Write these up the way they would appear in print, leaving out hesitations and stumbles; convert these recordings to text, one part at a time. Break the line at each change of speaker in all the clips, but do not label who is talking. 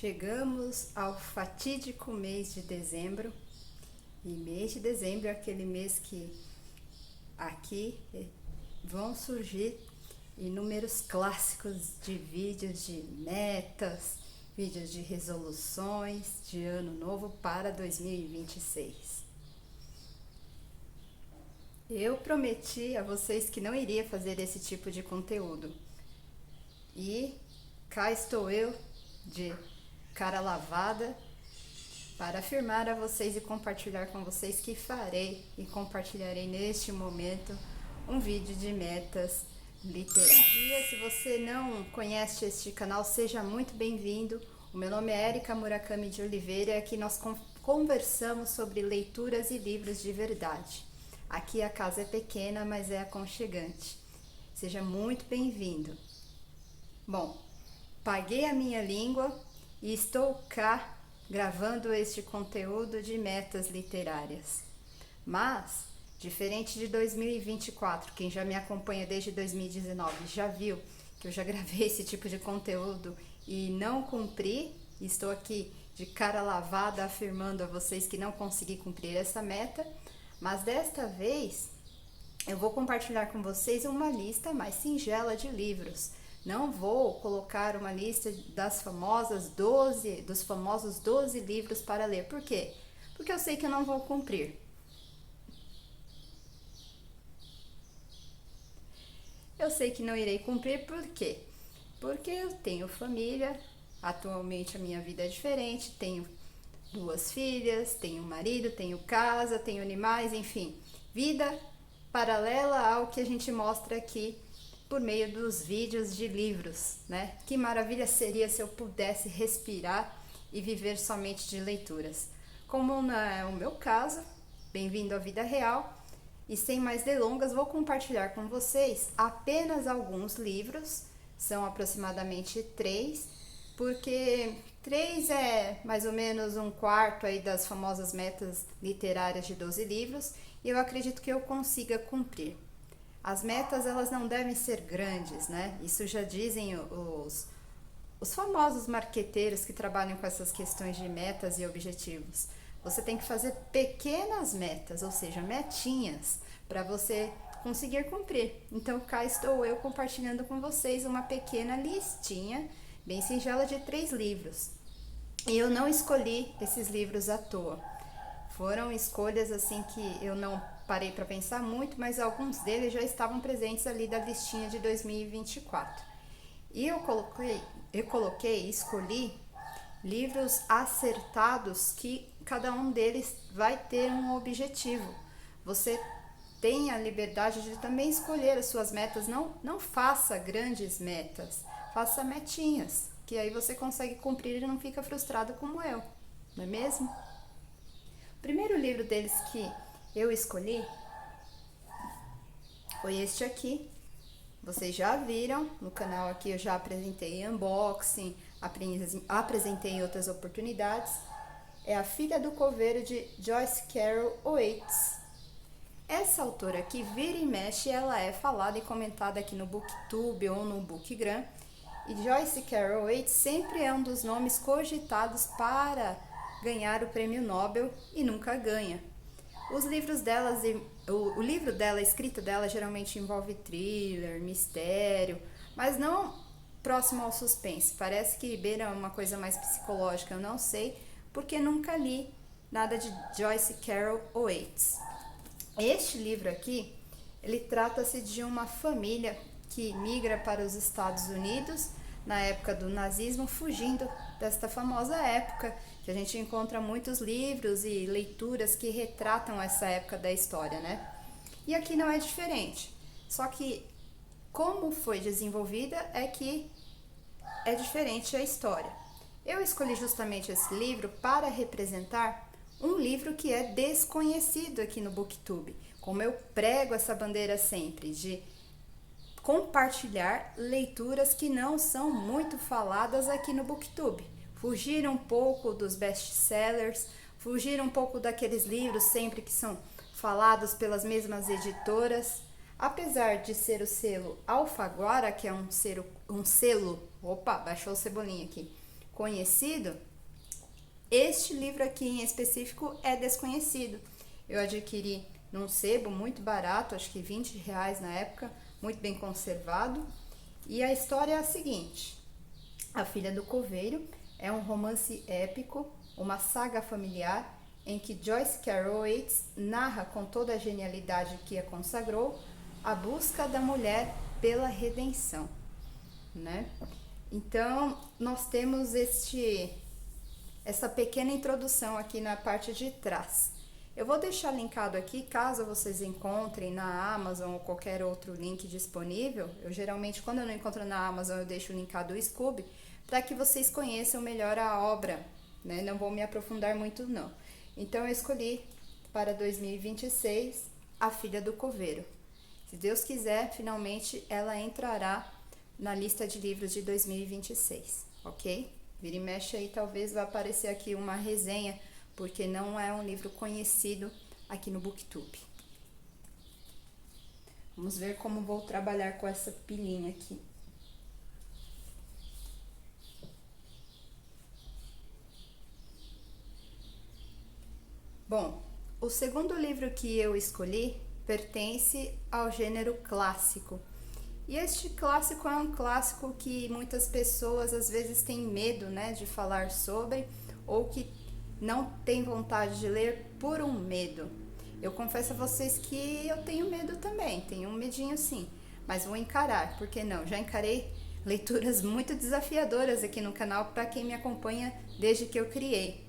Chegamos ao fatídico mês de dezembro, e mês de dezembro é aquele mês que aqui vão surgir inúmeros clássicos de vídeos de metas, vídeos de resoluções de ano novo para 2026. Eu prometi a vocês que não iria fazer esse tipo de conteúdo, e cá estou eu de cara lavada para afirmar a vocês e compartilhar com vocês que farei e compartilharei neste momento um vídeo de metas literárias. Se você não conhece este canal, seja muito bem-vindo. O meu nome é Erika Murakami de Oliveira e aqui nós conversamos sobre leituras e livros de verdade. Aqui a casa é pequena, mas é aconchegante. Seja muito bem-vindo. Bom, paguei a minha língua e estou cá gravando este conteúdo de metas literárias. Mas, diferente de 2024, quem já me acompanha desde 2019 já viu que eu já gravei esse tipo de conteúdo e não cumpri, estou aqui de cara lavada afirmando a vocês que não consegui cumprir essa meta, mas desta vez eu vou compartilhar com vocês uma lista mais singela de livros. Não vou colocar uma lista dos famosos 12 livros para ler. Por quê? Porque eu sei que eu não vou cumprir. Eu sei que não irei cumprir, por quê? Porque eu tenho família, atualmente a minha vida é diferente, tenho 2 filhas, tenho marido, tenho casa, tenho animais, enfim, vida paralela ao que a gente mostra aqui por meio dos vídeos de livros, né? Que maravilha seria se eu pudesse respirar e viver somente de leituras. Como não é o meu caso, bem-vindo à vida real. E sem mais delongas, vou compartilhar com vocês apenas alguns livros, são aproximadamente 3, porque 3 é mais ou menos um quarto aí das famosas metas literárias de 12 livros, e eu acredito que eu consiga cumprir. As metas, elas não devem ser grandes, né? Isso já dizem os famosos marqueteiros que trabalham com essas questões de metas e objetivos. Você tem que fazer pequenas metas, ou seja, metinhas, para você conseguir cumprir. Então, cá estou eu compartilhando com vocês uma pequena listinha, bem singela, de 3 livros. E eu não escolhi esses livros à toa. Foram escolhas assim que eu não parei para pensar muito, mas alguns deles já estavam presentes ali da listinha de 2024. E eu escolhi livros acertados que cada um deles vai ter um objetivo. Você tem a liberdade de também escolher as suas metas, não faça grandes metas, faça metinhas, que aí você consegue cumprir e não fica frustrado como eu, não é mesmo? O primeiro livro deles que eu escolhi foi este aqui. Vocês já viram no canal aqui, eu já apresentei unboxing, apresentei em outras oportunidades. É A Filha do Coveiro, de Joyce Carol Oates. Essa autora aqui, vira e mexe, ela é falada e comentada aqui no BookTube ou no Bookgram. E Joyce Carol Oates sempre é um dos nomes cogitados para ganhar o prêmio Nobel e nunca ganha. Os livros delas, o livro dela, a escrita dela geralmente envolve thriller, mistério, mas não próximo ao suspense. Parece que beira uma coisa mais psicológica, eu não sei, porque nunca li nada de Joyce Carol Oates. Este livro aqui, ele trata-se de uma família que migra para os Estados Unidos na época do nazismo, fugindo desta famosa época, que a gente encontra muitos livros e leituras que retratam essa época da história, né? E aqui não é diferente. Só que como foi desenvolvida é que é diferente a história. Eu escolhi justamente esse livro para representar um livro que é desconhecido aqui no BookTube. Como eu prego essa bandeira sempre de compartilhar leituras que não são muito faladas aqui no BookTube. Fugir um pouco dos best-sellers, fugir um pouco daqueles livros sempre que são falados pelas mesmas editoras. Apesar de ser o selo Alfaguara, que é um selo, opa, baixou o cebolinha aqui, conhecido, este livro aqui em específico é desconhecido. Eu adquiri num sebo muito barato, acho que R$ 20 na época, muito bem conservado. E a história é a seguinte: A Filha do Coveiro é um romance épico, uma saga familiar em que Joyce Carol Oates narra com toda a genialidade que a consagrou a busca da mulher pela redenção, né? Então, nós temos essa pequena introdução aqui na parte de trás. Eu vou deixar linkado aqui, caso vocês encontrem na Amazon ou qualquer outro link disponível. Eu geralmente, quando eu não encontro na Amazon, eu deixo linkado o Scoob, para que vocês conheçam melhor a obra, né? Não vou me aprofundar muito, não. Então, eu escolhi para 2026 A Filha do Coveiro. Se Deus quiser, finalmente ela entrará na lista de livros de 2026, ok? Vira e mexe aí, talvez vai aparecer aqui uma resenha, porque não é um livro conhecido aqui no BookTube. Vamos ver como vou trabalhar com essa pilhinha aqui. Bom, o segundo livro que eu escolhi pertence ao gênero clássico. E este clássico é um clássico que muitas pessoas às vezes têm medo, né, de falar sobre, ou que não têm vontade de ler por um medo. Eu confesso a vocês que eu tenho medo também, tenho um medinho sim, mas vou encarar, por que não? Já encarei leituras muito desafiadoras aqui no canal para quem me acompanha desde que eu criei.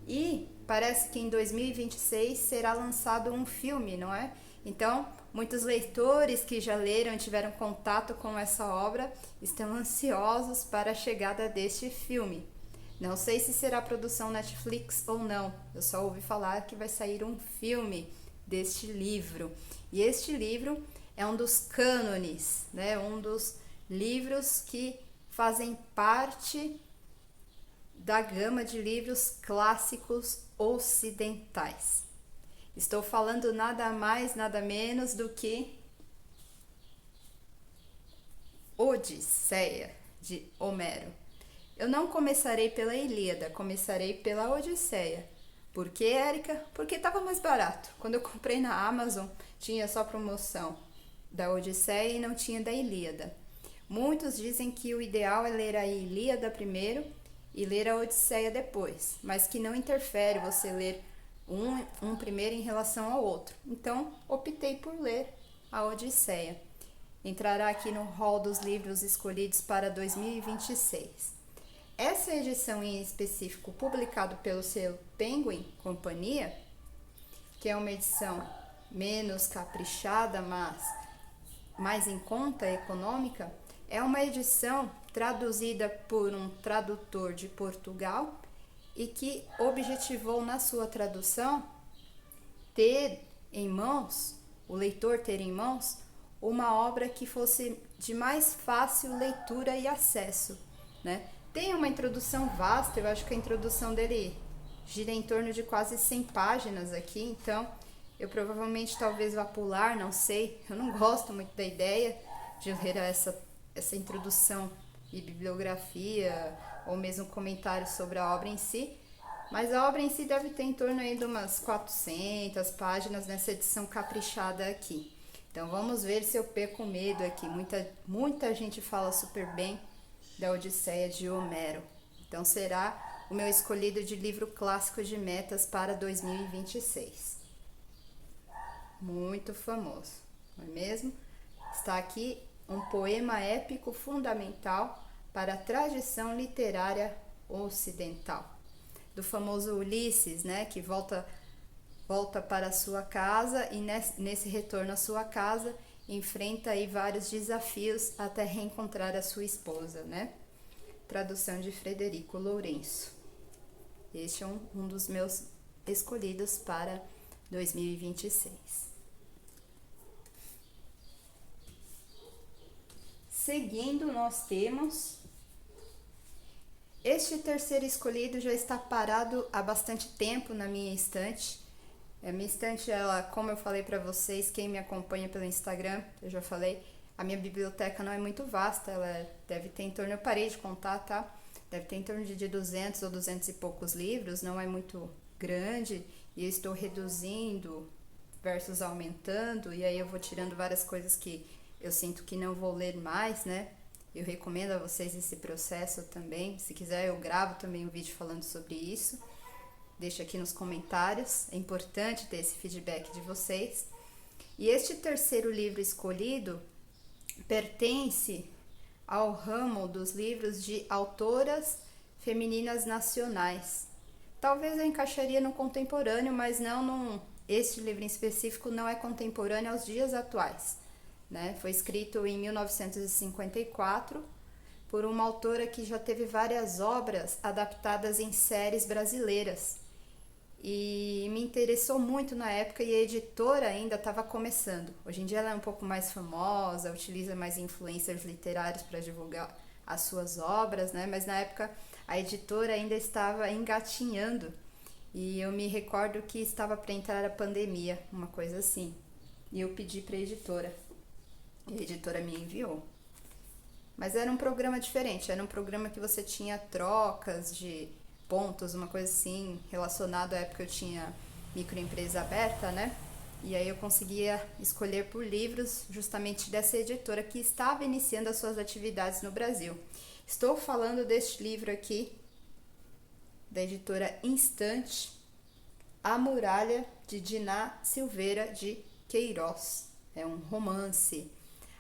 E parece que em 2026 será lançado um filme, não é? Então, muitos leitores que já leram e tiveram contato com essa obra estão ansiosos para a chegada deste filme. Não sei se será produção Netflix ou não, eu só ouvi falar que vai sair um filme deste livro. E este livro é um dos cânones, né? Um dos livros que fazem parte da gama de livros clássicos ocidentais. Estou falando nada mais, nada menos do que Odisseia, de Homero. Eu não começarei pela Ilíada, começarei pela Odisseia. Por que, Érica? Porque estava mais barato. Quando eu comprei na Amazon, tinha só promoção da Odisseia e não tinha da Ilíada. Muitos dizem que o ideal é ler a Ilíada primeiro e ler a Odisseia depois, mas que não interfere você ler um primeiro em relação ao outro. Então, optei por ler a Odisseia. Entrará aqui no hall dos livros escolhidos para 2026. Essa edição em específico, publicado pelo selo Penguin Companhia, que é uma edição menos caprichada, mas mais em conta, econômica, é uma edição traduzida por um tradutor de Portugal e que objetivou na sua tradução ter em mãos, o leitor ter em mãos, uma obra que fosse de mais fácil leitura e acesso, né? Tem uma introdução vasta, eu acho que a introdução dele gira em torno de quase 100 páginas aqui, então eu provavelmente talvez vá pular, não sei, eu não gosto muito da ideia de ler essa introdução e bibliografia ou mesmo comentário sobre a obra em si, mas a obra em si deve ter em torno aí de umas 400 páginas nessa edição caprichada aqui. Então vamos ver se eu perco medo aqui. Muita gente fala super bem da Odisseia de Homero. Então será o meu escolhido de livro clássico de metas para 2026. Muito famoso, não é mesmo? Está aqui um poema épico fundamental para a tradição literária ocidental. Do famoso Ulisses, né, que volta para a sua casa e nesse retorno à sua casa enfrenta aí vários desafios até reencontrar a sua esposa, né? Tradução de Frederico Lourenço. Este é um dos meus escolhidos para 2026. Seguindo, nós temos este terceiro escolhido, já está parado há bastante tempo na minha estante. A minha estante, ela, como eu falei para vocês, quem me acompanha pelo Instagram, eu já falei, a minha biblioteca não é muito vasta, ela deve ter em torno, eu parei de contar, tá? deve ter em torno de 200 ou 200 e poucos livros, não é muito grande, e eu estou reduzindo versus aumentando, e aí eu vou tirando várias coisas que eu sinto que não vou ler mais, né? Eu recomendo a vocês esse processo também. Se quiser, eu gravo também um vídeo falando sobre isso. Deixa aqui nos comentários. É importante ter esse feedback de vocês. E este terceiro livro escolhido pertence ao ramo dos livros de autoras femininas nacionais. Talvez eu encaixaria no contemporâneo, mas não num... Este livro em específico não é contemporâneo aos dias atuais, né? Foi escrito em 1954 por uma autora que já teve várias obras adaptadas em séries brasileiras. E me interessou muito na época, e a editora ainda estava começando. Hoje em dia ela é um pouco mais famosa, utiliza mais influencers literários para divulgar as suas obras, né? Mas na época a editora ainda estava engatinhando. E eu me recordo que estava para entrar a pandemia, uma coisa assim. E eu pedi para a editora. E a editora me enviou. Mas era um programa diferente, era um programa que você tinha trocas de pontos, uma coisa assim, relacionado à época que eu tinha microempresa aberta, né? E aí eu conseguia escolher por livros justamente dessa editora que estava iniciando as suas atividades no Brasil. Estou falando deste livro aqui, da editora Instante, A Muralha, de Diná Silveira de Queiroz. É um romance.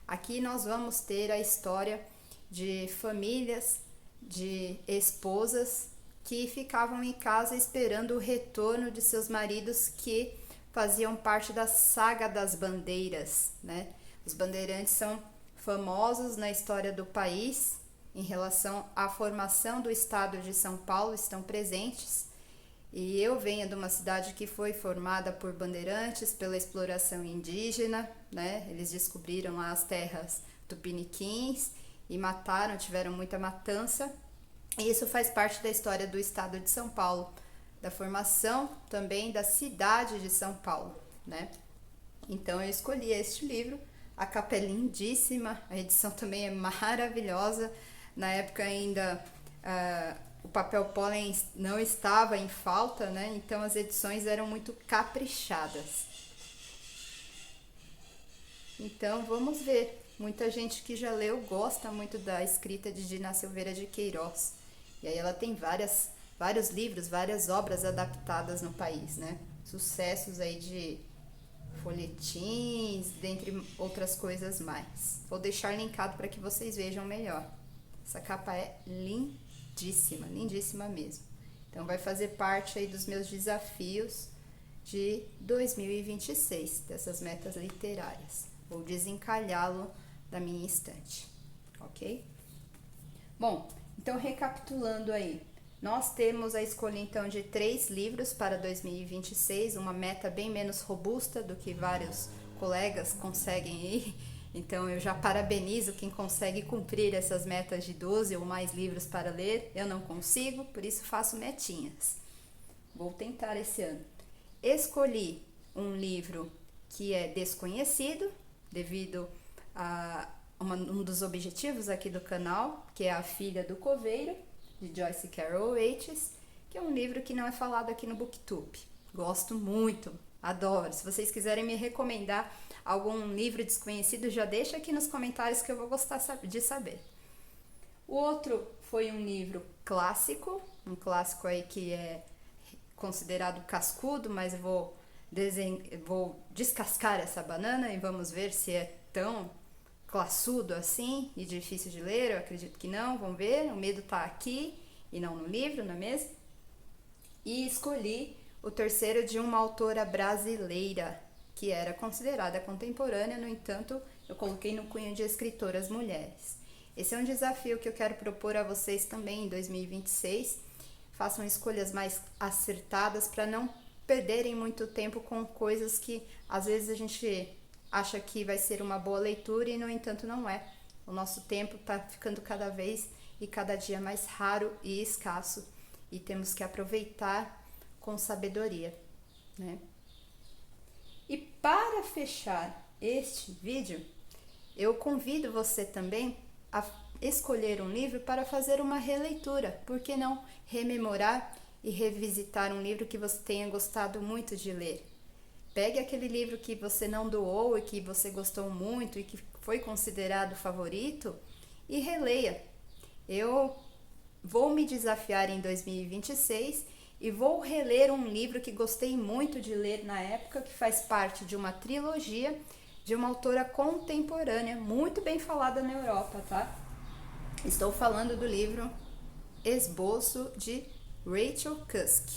Aqui nós vamos ter a história de famílias, de esposas que ficavam em casa esperando o retorno de seus maridos que faziam parte da saga das bandeiras, né? Os bandeirantes são famosos na história do país em relação à formação do estado de São Paulo, estão presentes. E eu venho de uma cidade que foi formada por bandeirantes, pela exploração indígena, né? Eles descobriram lá as terras tupiniquins e mataram, tiveram muita matança. E isso faz parte da história do estado de São Paulo, da formação também da cidade de São Paulo, né? Então eu escolhi este livro, a capa é lindíssima, a edição também é maravilhosa. Na época ainda o papel pólen não estava em falta, né? Então as edições eram muito caprichadas. Então vamos ver. Muita gente que já leu gosta muito da escrita de Diná Silveira de Queiroz. E aí ela tem vários livros, várias obras adaptadas no país, né? Sucessos aí de folhetins, dentre outras coisas mais. Vou deixar linkado para que vocês vejam melhor. Essa capa é lindíssima, lindíssima mesmo. Então vai fazer parte aí dos meus desafios de 2026, dessas metas literárias. Vou desencalhá-lo da minha estante, ok? Bom, então recapitulando aí, nós temos a escolha então de 3 livros para 2026, uma meta bem menos robusta do que vários colegas conseguem aí. Então eu já parabenizo quem consegue cumprir essas metas de 12 ou mais livros para ler. Eu não consigo, por isso faço metinhas. Vou tentar esse ano. Escolhi um livro que é desconhecido, devido a um dos objetivos aqui do canal, que é A Filha do Coveiro, de Joyce Carol Oates, que é um livro que não é falado aqui no Booktube. Gosto muito, adoro. Se vocês quiserem me recomendar algum livro desconhecido, já deixa aqui nos comentários que eu vou gostar de saber. O outro foi um livro clássico, um clássico aí que é considerado cascudo, mas eu vou descascar essa banana e vamos ver se é tão classudo assim e difícil de ler. Eu acredito que não, vamos ver. O medo tá aqui e não no livro, não é mesmo? E escolhi o terceiro de uma autora brasileira, que era considerada contemporânea, no entanto, eu coloquei no cunho de escritoras mulheres. Esse é um desafio que eu quero propor a vocês também em 2026. Façam escolhas mais acertadas para não perderem muito tempo com coisas que às vezes a gente acha que vai ser uma boa leitura e, no entanto, não é. O nosso tempo está ficando cada vez e cada dia mais raro e escasso e temos que aproveitar com sabedoria, né? E para fechar este vídeo, eu convido você também a escolher um livro para fazer uma releitura. Por que não rememorar e revisitar um livro que você tenha gostado muito de ler? Pegue aquele livro que você não doou e que você gostou muito e que foi considerado favorito e releia. Eu vou me desafiar em 2026 e vou reler um livro que gostei muito de ler na época, que faz parte de uma trilogia de uma autora contemporânea, muito bem falada na Europa, tá? Estou falando do livro Esboço, de Rachel Cusk.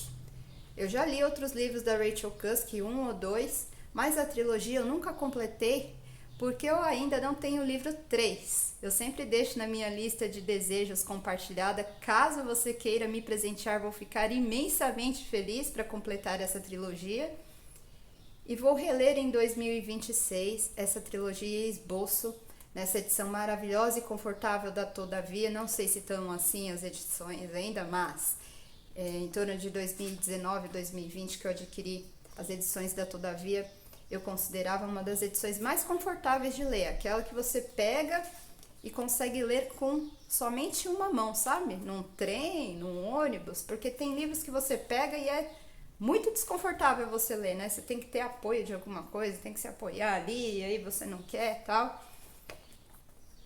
Eu já li outros livros da Rachel Cusk, 1 ou 2, mas a trilogia eu nunca completei, porque eu ainda não tenho o livro 3. Eu sempre deixo na minha lista de desejos compartilhada. Caso você queira me presentear, vou ficar imensamente feliz para completar essa trilogia. E vou reler em 2026 essa trilogia Esboço, nessa edição maravilhosa e confortável da Todavia. Não sei se estão assim as edições ainda, mas em torno de 2019, 2020 que eu adquiri as edições da Todavia, eu considerava uma das edições mais confortáveis de ler, aquela que você pega e consegue ler com somente uma mão, sabe? Num trem, num ônibus, porque tem livros que você pega e é muito desconfortável você ler, né? Você tem que ter apoio de alguma coisa, tem que se apoiar ali, e aí você não quer, tal.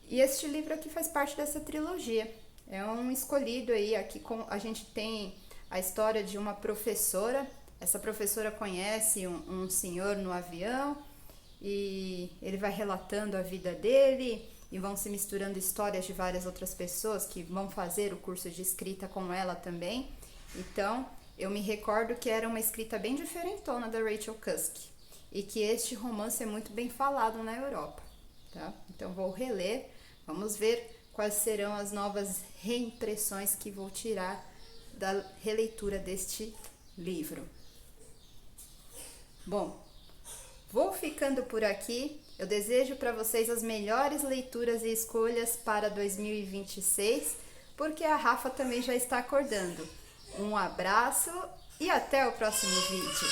E este livro aqui faz parte dessa trilogia. É um escolhido aí, aqui a gente tem a história de uma professora. Essa professora conhece um senhor no avião e ele vai relatando a vida dele e vão se misturando histórias de várias outras pessoas que vão fazer o curso de escrita com ela também. Então, eu me recordo que era uma escrita bem diferentona da Rachel Cusk e que este romance é muito bem falado na Europa, tá? Então, vou reler, vamos ver quais serão as novas reimpressões que vou tirar da releitura deste livro. Bom, vou ficando por aqui. Eu desejo para vocês as melhores leituras e escolhas para 2026, porque a Rafa também já está acordando. Um abraço e até o próximo vídeo.